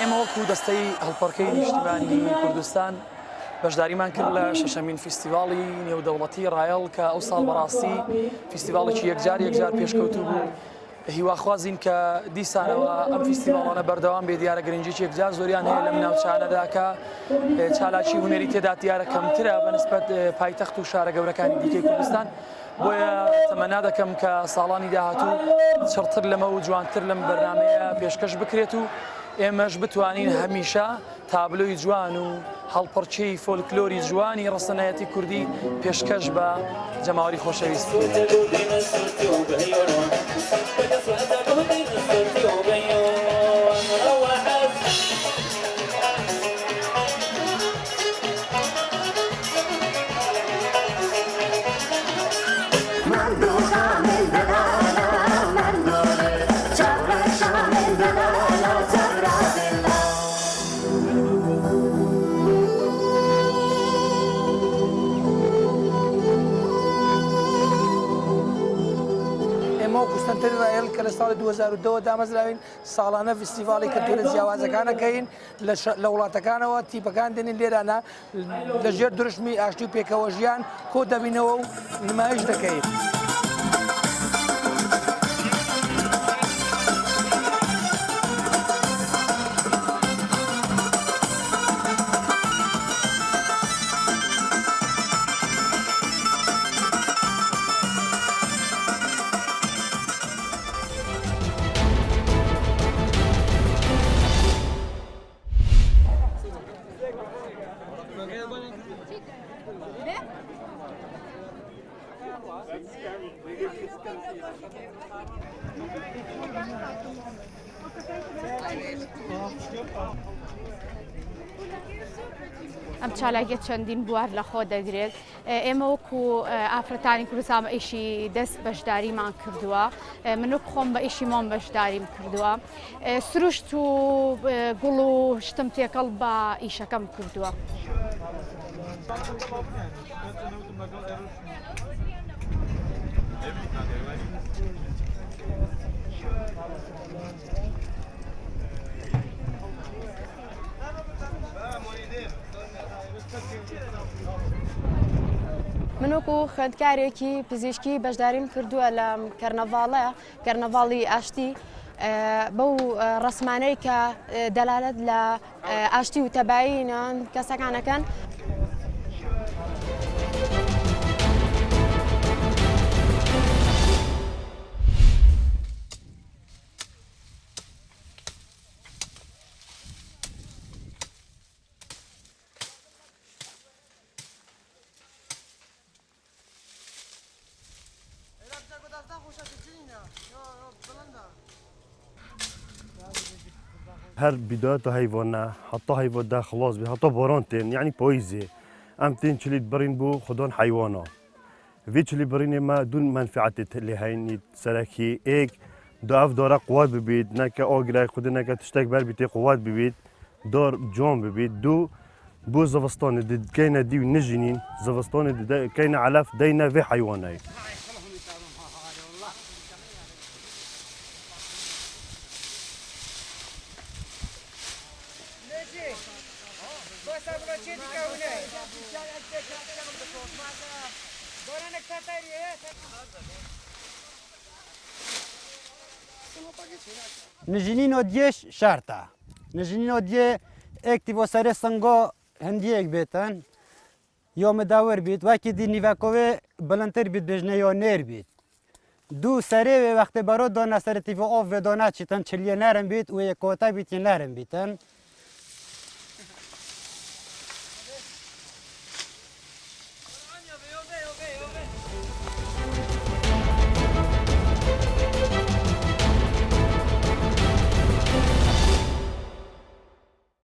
ئێمە وەکو دەستەی هەڵپەڕکەی نیشتیمانی کوردستان بەشداریمان کرد لە شەشەمین فیستیڤاڵی نێودەوڵەتی ڕایەڵ کە ئەو ساڵ بەڕاستی فیستیڤاڵێکی یەکجار پێشکەوتوو بوو. هیواخوازین کە دیسانەوە ئەم فیستیڤاڵانە بەردەوام بێ دیارە گرنگیی یەکجار زۆریان هەیە لەم ناوچانەدا کە چالاکی هونەری تێدا دیارە کەمترە بەنسبەت پایتەخت و شارە گەورەکانی دیکەی کوردستان. بۆیە تەمەنا دەکەم کە ساڵانی داهاتوو چڕتر لەمە و جوانتر لەم بەرنامەیە پێشکەش بکرێت و ئێمەش بتوانین هەمیشە تابلۆی جوان و هەڵپەرچەی فۆلکلۆری جوانی ڕەسەنایەتی کوردی پێشکەش بە جەماوەری خۆشەویست کوستنتری ڕایەڵ کە لە ساڵی 2002 دامەزراوین ساڵانە فیستیڤاڵی کەلتورە جیاوازەکانەکەین لە وڵاتەکانەوە تیپەکان دێنین لێرانە لەژێر دروشمی ئاشتی و پێکەوە ژیان کۆ دەبینەوە و نمایش دەکەین. ئەم چالاکیە چەندین بوار لە خۆ دەگرێت. ئێمە وەکو ئافرەتانی کوردستان بە ئیشی دەست بەشداریمان کردووە، منوک خۆم بە ئیشی مۆم بەشداریم کردووە، سروشت و گوڵ و شتم تێکەڵ بە ئیشەکەم کردووە. من وەکو خوێندکارێکی پزیشکی بەشداریم کردووە لە کەرنەڤاڵی ئاشتی بەو ڕسمانەی کە دەلالەت لە ئاشتی و تەبایی نێوان کەسەکانەکەن. هر بداية هيفونا حتى هيفودا خلاص بي حتى بارانتين يعني بويزي ام تين تشلي برين بو خدون حيوانا في تشلي برين ما دون منفعة اللي هيني سلكي ايك ضعف دار قوات ببيت نكا اوغراي خدنا نكا تشتاك بال بيتي قوات ببيت دار جون ببيت دو بو زفستان دي كاينه دي نجنين زفستان دي كاينه علاف دينا في حيواناي نجینین ودیش شرطه نجینین ودیه اکتیو سر سنگا هندیک بیتن یا مداور بیت وقتی دی نیوکوه بلندتر بیت بجنه یا نر بیت دو سری و وقتی برای دانه سر تیف آف و دانه چیتن چلیه نرم بیت و یک کوتا بیت نرم بیتن